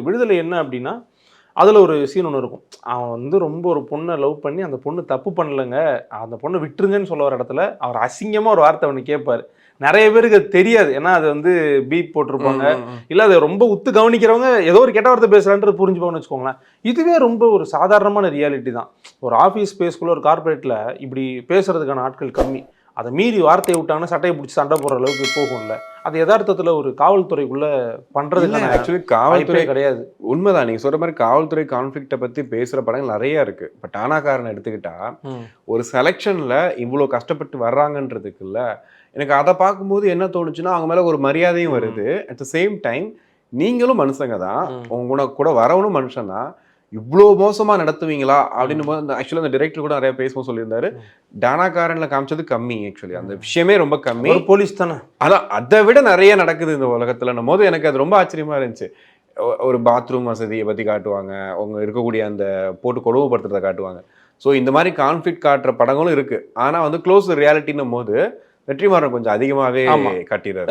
விடுதலை என்ன அப்படின்னா, அதில் ஒரு சீன் ஒன்று இருக்கும். அவன் வந்து ரொம்ப ஒரு பொண்ணை லவ் பண்ணி அந்த பொண்ணு தப்பு பண்ணலைங்க, அந்த பொண்ணை விட்டுருங்கன்னு சொல்ல வர இடத்துல அவர் அசிங்கமாக ஒரு வார்த்தை ஒன்று கேட்பார். நிறைய பேருக்கு அது தெரியாது. ஏன்னா அது வந்து பீப் போட்டிருப்பாங்க. இல்லை அதை ரொம்ப உத்து கவனிக்கிறவங்க ஏதோ ஒரு கெட்ட வார்த்தை பேசுகிறான்றது புரிஞ்சுப்பாங்கன்னு வச்சுக்கோங்களேன். இதுவே ரொம்ப ஒரு சாதாரணமான ரியாலிட்டி தான். ஒரு ஆஃபீஸ் ஸ்பேஸ்க்குள்ளே ஒரு கார்பரேட்டில் இப்படி பேசுறதுக்கான ஆட்கள் கம்மி. அதை மீறி வார்த்தையை விட்டாங்கன்னா சட்டையை பிடிச்சி சண்டை போடுற அளவுக்கு போகும்ல. அது யதார்த்தத்தில் ஒரு காவல்துறைக்குள்ள பண்றதுக்கான ஆக்சுவலி காவல்துறை கிடையாது. உண்மைதான் நீங்க சொல்ற மாதிரி காவல்துறை கான்ஃபிளிக்ட்டை பத்தி பேசுற படங்கள் நிறைய இருக்கு. பட் டானாக்காரன் எடுத்துக்கிட்டா ஒரு செலெக்ஷன்ல இவ்வளவு கஷ்டப்பட்டு வர்றாங்கன்றதுக்குல்ல எனக்கு அதை பார்க்கும்போது என்ன தோணுச்சுன்னா அவங்க மேல ஒரு மரியாதையும் வருது. அட் த சேம் டைம் நீங்களும் மனுஷங்க தான், உங்க கூட வரவனும் மனுஷன் தான், இவ்வளோ மோசமா நடத்துவீங்களா அப்படின்னு போது ஆக்சுவலி அந்த டைரக்டர் கூட நிறைய பேசுவோம் சொல்லியிருந்தாரு. டானாக்காரன்ல காமிச்சது கம்மி, ஆக்சுவலி அந்த விஷயமே ரொம்ப கம்மி. போலீஸ் தானே, அதான் அதை விட நிறைய நடக்குது இந்த உலகத்துலன்னும் போது எனக்கு அது ரொம்ப ஆச்சரியமா இருந்துச்சு. ஒரு பாத்ரூம் வசதியை பத்தி காட்டுவாங்க, அவங்க இருக்கக்கூடிய அந்த போட்டு கொடுமைப்படுத்துறதை காட்டுவாங்க. ஸோ இந்த மாதிரி கான்ஃபிளிக்ட் காட்டுற படங்களும் இருக்கு. ஆனா வந்து க்ளோஸ் ரியாலிட்டின்னும் போது வெற்றிமாறன் கொஞ்சம் அதிகமாகவே காட்டிடுறாரு.